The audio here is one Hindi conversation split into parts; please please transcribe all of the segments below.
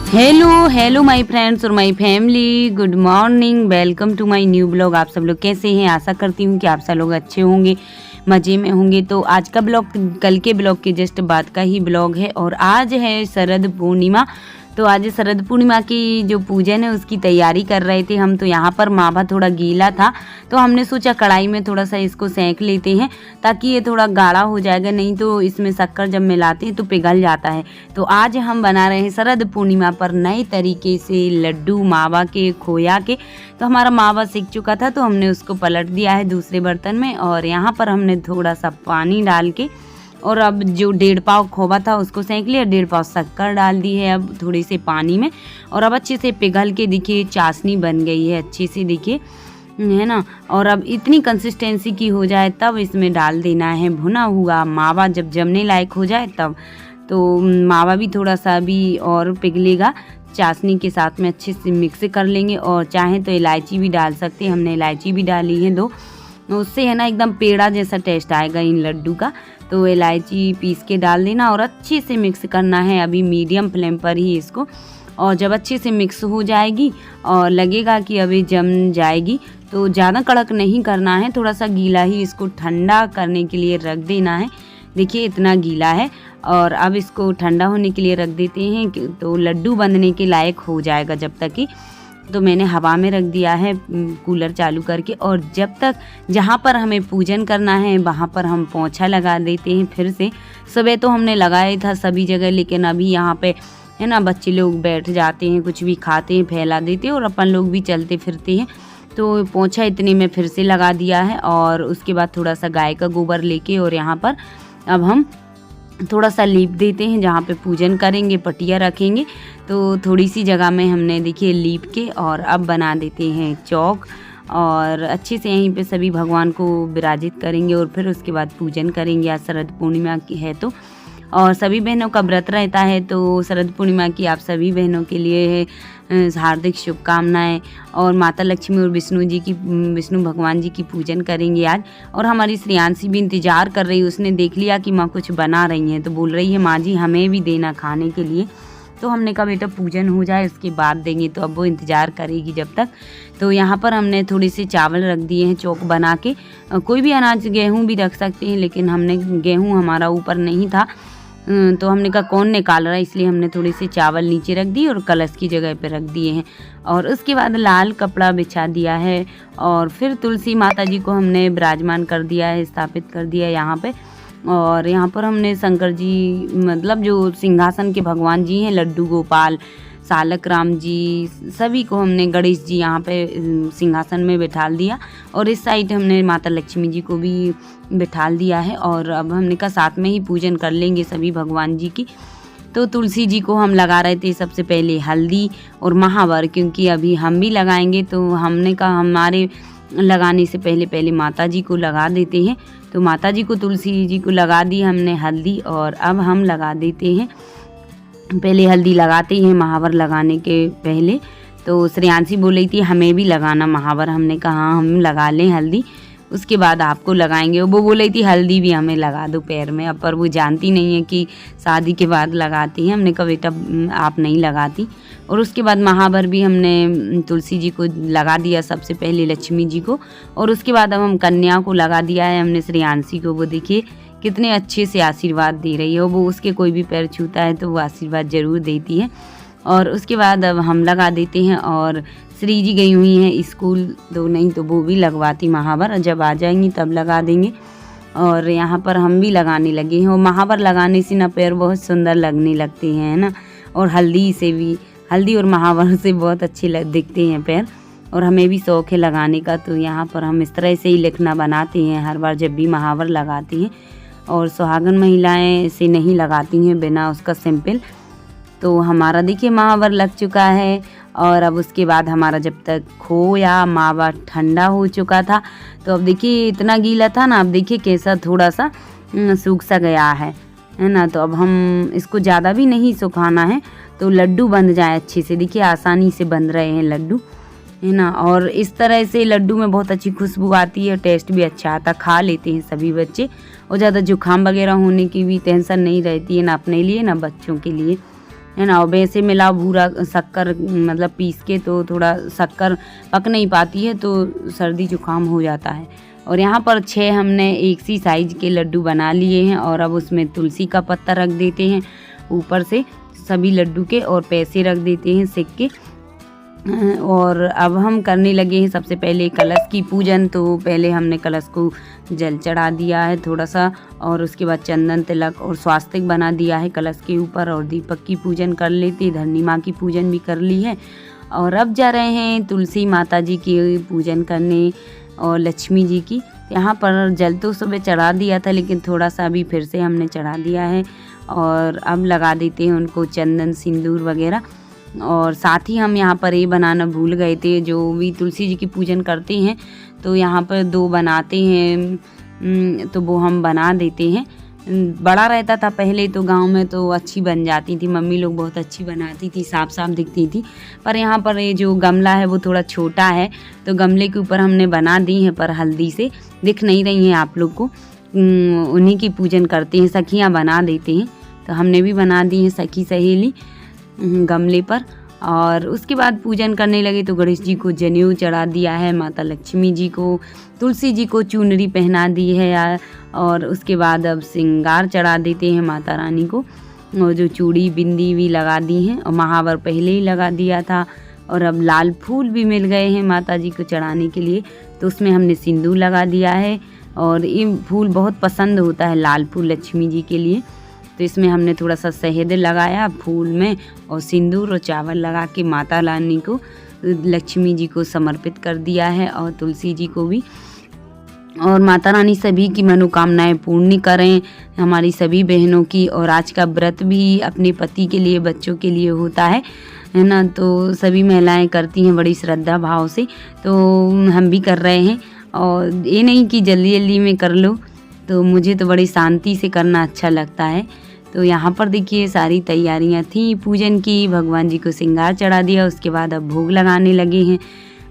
हेलो माय फ्रेंड्स और my family, good morning, welcome to my new blog. आप सब लोग कैसे हैं? आशा करती हूँ कि आप सब लोग अच्छे होंगे, मज़े में होंगे। तो आज का ब्लॉग कल के ब्लॉग के जस्ट बाद का ही ब्लॉग है और आज है शरद पूर्णिमा। तो आज शरद पूर्णिमा की जो पूजन है उसकी तैयारी कर रहे थे हम। तो यहाँ पर मावा थोड़ा गीला था तो हमने सोचा कढ़ाई में थोड़ा सा इसको सेंक लेते हैं ताकि ये थोड़ा गाढ़ा हो जाएगा, नहीं तो इसमें शक्कर जब मिलाते हैं तो पिघल जाता है। तो आज हम बना रहे हैं शरद पूर्णिमा पर नए तरीके से लड्डू मावा के, खोया के। तो हमारा मावा सीख चुका था तो हमने उसको पलट दिया है दूसरे बर्तन में और यहाँ पर हमने थोड़ा सा पानी डाल के और अब जो 1.5 पाव खोवा था उसको सेंक लिया, 1.5 पाव शक्कर डाल दी है अब थोड़े से पानी में और अब अच्छे से पिघल के देखिए चाशनी बन गई है अच्छे से, देखिए है ना। और अब इतनी कंसिस्टेंसी की हो जाए तब इसमें डाल देना है भुना हुआ मावा। जब जमने लायक हो जाए तब तो मावा भी थोड़ा सा भी और पिघलेगा, चाशनी के साथ में अच्छे से मिक्स कर लेंगे। और चाहें तो इलायची भी डाल सकते हैं, हमने इलायची भी डाली है 2, उससे है ना एकदम पेड़ा जैसा टेस्ट आएगा इन लड्डू का। तो इलायची पीस के डाल देना और अच्छे से मिक्स करना है अभी मीडियम फ्लेम पर ही इसको। और जब अच्छे से मिक्स हो जाएगी और लगेगा कि अभी जम जाएगी तो ज़्यादा कड़क नहीं करना है, थोड़ा सा गीला ही इसको ठंडा करने के लिए रख देना है। देखिए इतना गीला है और अब इसको ठंडा होने के लिए रख देते हैं तो लड्डू बनने के लायक हो जाएगा जब तक कि। तो मैंने हवा में रख दिया है कूलर चालू करके और जब तक जहाँ पर हमें पूजन करना है वहाँ पर हम पोंछा लगा देते हैं फिर से। सुबह तो हमने लगाया था सभी जगह, लेकिन अभी यहाँ पे है ना बच्चे लोग बैठ जाते हैं, कुछ भी खाते हैं, फैला देते हैं और अपन लोग भी चलते फिरते हैं। तो पोंछा इतने में फिर से लगा दिया है और उसके बाद थोड़ा सा गाय का गोबर लेके और यहाँ पर अब हम थोड़ा सा लीप देते हैं जहाँ पे पूजन करेंगे, पटिया रखेंगे। तो थोड़ी सी जगह में हमने देखिए लीप के और अब बना देते हैं चौक और अच्छे से यहीं पे सभी भगवान को विराजित करेंगे और फिर उसके बाद पूजन करेंगे। आज शरद पूर्णिमा की है तो और सभी बहनों का व्रत रहता है तो शरद पूर्णिमा की आप सभी बहनों के लिए हार्दिक शुभकामनाएं। और माता लक्ष्मी और विष्णु भगवान जी की पूजन करेंगे आज। और हमारी श्रेयांशी भी इंतज़ार कर रही है, उसने देख लिया कि माँ कुछ बना रही हैं तो बोल रही है माँ जी हमें भी देना खाने के लिए। तो हमने कहा बेटा पूजन हो जाए उसके बाद देंगे, तो अब वो इंतज़ार करेगी जब तक। तो यहाँ पर हमने थोड़ी सी चावल रख दिए हैं चौक बना के, कोई भी अनाज गेहूँ भी रख सकते हैं लेकिन हमने गेहूँ हमारा ऊपर नहीं था तो हमने कहा कौन निकाल रहा है, इसलिए हमने थोड़ी सी चावल नीचे रख दी और कलश की जगह पे रख दिए हैं। और उसके बाद लाल कपड़ा बिछा दिया है और फिर तुलसी माता जी को हमने विराजमान कर दिया है, स्थापित कर दिया है यहाँ पे। और यहाँ पर हमने शंकर जी मतलब जो सिंहासन के भगवान जी हैं, लड्डू गोपाल, सालक राम जी, सभी को हमने, गणेश जी यहाँ पे सिंहासन में बिठाल दिया और इस साइड हमने माता लक्ष्मी जी को भी बिठाल दिया है। और अब हमने कहा साथ में ही पूजन कर लेंगे सभी भगवान जी की। तो तुलसी जी को हम लगा रहे थे सबसे पहले हल्दी और महावर, क्योंकि अभी हम भी लगाएंगे तो हमने कहा हमारे लगाने से पहले माता जी को लगा देते हैं। तो माता जी को, तुलसी जी को लगा दी हमने हल्दी और अब हम लगा देते हैं, पहले हल्दी लगाते हैं महावर लगाने के पहले। तो श्रेयांशी बोल रही थी हमें भी लगाना महावर, हमने कहा हाँ हम लगा लें हल्दी, उसके बाद आपको लगाएंगे। वो बोल रही थी हल्दी भी हमें लगा दो पैर में, अब पर वो जानती नहीं है कि शादी के बाद लगाती हैं। हमने कहा बेटा आप नहीं लगाती। और उसके बाद महावर भी हमने तुलसी जी को लगा दिया सबसे पहले, लक्ष्मी जी को, और उसके बाद अब हम कन्या को लगा दिया है हमने श्रेयांशी को। वो देखिए कितने अच्छे से आशीर्वाद दे रही है, वो उसके कोई भी पैर छूता है तो वो आशीर्वाद ज़रूर देती है। और उसके बाद अब हम लगा देते हैं और श्री जी गई हुई हैं स्कूल, तो नहीं तो वो भी लगवाती महावर, जब आ जाएंगी तब लगा देंगे। और यहाँ पर हम भी लगाने लगे हैं और महावर लगाने से ना पैर बहुत सुंदर लगने लगते हैं ना, और हल्दी से भी, हल्दी और महावर से बहुत अच्छे दिखते हैं पैर। और हमें भी शौक़ है लगाने का, तो यहाँ पर हम इस तरह से ही लिखना बनाते हैं हर बार जब भी महावर लगाते हैं। और सुहागन महिलाएं इसे नहीं लगाती हैं बिना उसका सिंपल। तो हमारा देखिए महावर लग चुका है और अब उसके बाद हमारा जब तक खोया मावा ठंडा हो चुका था तो अब देखिए इतना गीला था ना, अब देखिए कैसा थोड़ा सा सूख सा गया है ना। तो अब हम इसको ज़्यादा भी नहीं सुखाना है तो लड्डू बन जाए अच्छे से, देखिए आसानी से बन रहे हैं लड्डू, है ना। और इस तरह से लड्डू में बहुत अच्छी खुशबू आती है, टेस्ट भी अच्छा आता, खा लेते हैं सभी बच्चे। और ज़्यादा जुकाम वगैरह होने की भी टेंशन नहीं रहती है, ना अपने लिए ना बच्चों के लिए। है ना। और वैसे मिला भूरा शक्कर मतलब पीस के तो थोड़ा शक्कर पक नहीं पाती है तो सर्दी जुकाम हो जाता है। और यहाँ पर 6 हमने एक सी साइज के लड्डू बना लिए हैं और अब उसमें तुलसी का पत्ता रख देते हैं ऊपर से सभी लड्डू के और पैसे रख देते हैं सिक्के के। और अब हम करने लगे हैं सबसे पहले कलश की पूजन। तो पहले हमने कलश को जल चढ़ा दिया है थोड़ा सा और उसके बाद चंदन तिलक और स्वास्तिक बना दिया है कलश के ऊपर और दीपक की पूजन कर लेते, धरनी माँ की पूजन भी कर ली है। और अब जा रहे हैं तुलसी माता जी की पूजन करने और लक्ष्मी जी की। यहाँ पर जल तो सुबह चढ़ा दिया था लेकिन थोड़ा सा अभी फिर से हमने चढ़ा दिया है और अब लगा देते हैं उनको चंदन सिंदूर वगैरह। और साथ ही हम यहाँ पर ये बनाना भूल गए थे, जो भी तुलसी जी की पूजन करते हैं तो यहाँ पर 2 बनाते हैं तो वो हम बना देते हैं। बड़ा रहता था पहले तो गांव में तो अच्छी बन जाती थी, मम्मी लोग बहुत अच्छी बनाती थी, साफ साफ दिखती थी। पर यहाँ पर ये जो गमला है वो थोड़ा छोटा है तो गमले के ऊपर हमने बना दी है पर हल्दी से दिख नहीं रही हैं आप लोग को। उन्हीं की पूजन करते हैं, सखियाँ बना देते हैं तो हमने भी बना दी है सखी सहेली गमले पर। और उसके बाद पूजन करने लगे तो गणेश जी को जनेऊ चढ़ा दिया है, माता लक्ष्मी जी को, तुलसी जी को चुनरी पहना दी है यार। और उसके बाद अब श्रृंगार चढ़ा देते हैं माता रानी को और जो चूड़ी बिंदी भी लगा दी हैं और महावर पहले ही लगा दिया था। और अब लाल फूल भी मिल गए हैं माता जी को चढ़ाने के लिए तो उसमें हमने सिंदूर लगा दिया है। और ये फूल बहुत पसंद होता है लाल फूल लक्ष्मी जी के लिए तो इसमें हमने थोड़ा सा शहद लगाया फूल में और सिंदूर और चावल लगा के माता रानी को लक्ष्मी जी को समर्पित कर दिया है और तुलसी जी को भी। और माता रानी सभी की मनोकामनाएं पूर्ण करें हमारी सभी बहनों की। और आज का व्रत भी अपने पति के लिए बच्चों के लिए होता है ना, तो सभी महिलाएं करती हैं बड़ी श्रद्धा भाव से तो हम भी कर रहे हैं। और ये नहीं कि जल्दी जल्दी में कर लो, तो मुझे तो बड़ी शांति से करना अच्छा लगता है। तो यहाँ पर देखिए सारी तैयारियाँ थी पूजन की, भगवान जी को श्रृंगार चढ़ा दिया, उसके बाद अब भोग लगाने लगे हैं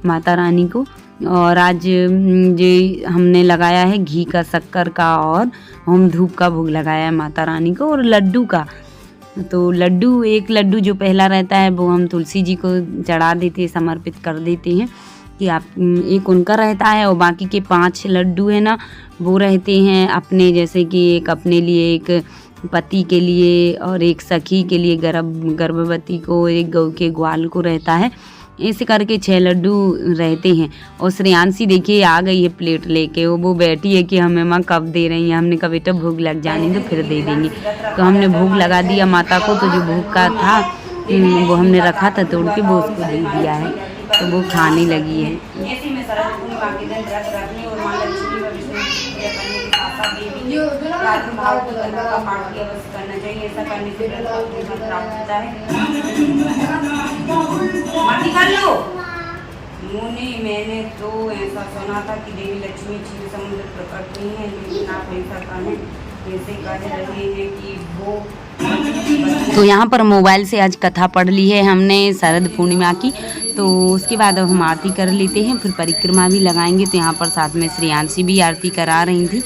माता रानी को। और आज जो हमने लगाया है घी का, शक्कर का और होम धूप का भोग लगाया है माता रानी को और लड्डू का। तो लड्डू, एक लड्डू जो पहला रहता है वो हम तुलसी जी को चढ़ा देते, समर्पित कर देते हैं कि आप, एक उनका रहता है और बाकी के 5 लड्डू है ना वो रहते हैं अपने, जैसे कि एक अपने लिए, एक पति के लिए और एक सखी के लिए, गर्भवती को, एक गौ के ग्वाल को रहता है। ऐसे करके 6 लड्डू रहते हैं। और श्रेयांशी देखिए आ गई है प्लेट लेके, वो बैठी है कि हमें माँ कब दे रही हैं। हमने कहा बेटा भोग लग जाने तो फिर दे देंगे। तो हमने भोग लगा दिया माता को, तो जो भोग का था वो हमने रखा था तोड़ के, वो उसको दे दिया है तो वो खाने लगी है। ऐसे में शरद पूर्णिमा के दिन व्रत रखने और माँ लक्ष्मी व विष्णु की पूजा करने के साथ देवी रात्रि भाव को गंगा का पाठ भी अवश्य करना चाहिए। ऐसा करने से व्रत का फल प्राप्त होता है। माटी कर लो। मुनि मैंने तो ऐसा सुना था कि देवी लक्ष्मी क्षीर समुद्र प्रकट हुई है, लेकिन आप ऐसा कहें जैसे कह रहे हैं कि वो। तो यहाँ पर मोबाइल से आज कथा पढ़ ली है हमने शरद पूर्णिमा की। तो उसके बाद अब हम आरती कर लेते हैं, फिर परिक्रमा भी लगाएंगे। तो यहाँ पर साथ में श्रेयांशी भी आरती करा रही थी।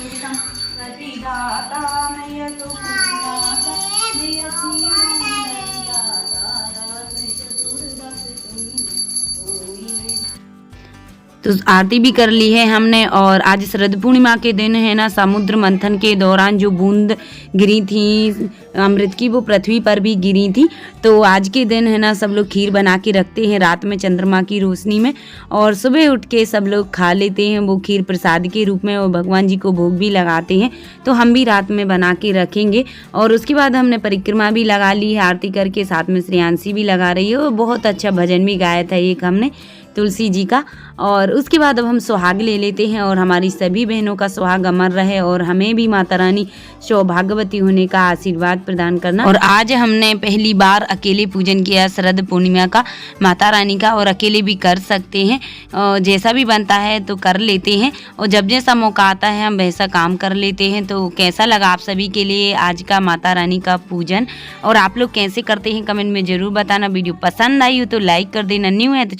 तो आरती भी कर ली है हमने। और आज शरद पूर्णिमा के दिन है ना, समुद्र मंथन के दौरान जो बूंद गिरी थी अमृत की, वो पृथ्वी पर भी गिरी थी। तो आज के दिन है ना सब लोग खीर बना के रखते हैं रात में चंद्रमा की रोशनी में, और सुबह उठ के सब लोग खा लेते हैं वो खीर प्रसाद के रूप में, और भगवान जी को भोग भी लगाते हैं। तो हम भी रात में बना के रखेंगे। और उसके बाद हमने परिक्रमा भी लगा ली है आरती करके, साथ में श्रेयांशी भी लगा रही है, और बहुत अच्छा भजन भी गाया था एक हमने तुलसी जी का। और उसके बाद अब हम सुहाग ले लेते हैं, और हमारी सभी बहनों का सुहाग अमर रहे, और हमें भी माता रानी सौभाग्यवती होने का आशीर्वाद प्रदान करना। और आज हमने पहली बार अकेले पूजन किया शरद पूर्णिमा का माता रानी का, और अकेले भी कर सकते हैं, जैसा भी बनता है तो कर लेते हैं, और जब जैसा मौका आता है हम वैसा काम कर लेते हैं। तो कैसा लगा आप सभी के लिए आज का माता रानी का पूजन, और आप लोग कैसे करते हैं कमेंट में ज़रूर बताना। वीडियो पसंद आई हो तो लाइक कर देना, न्यू है तो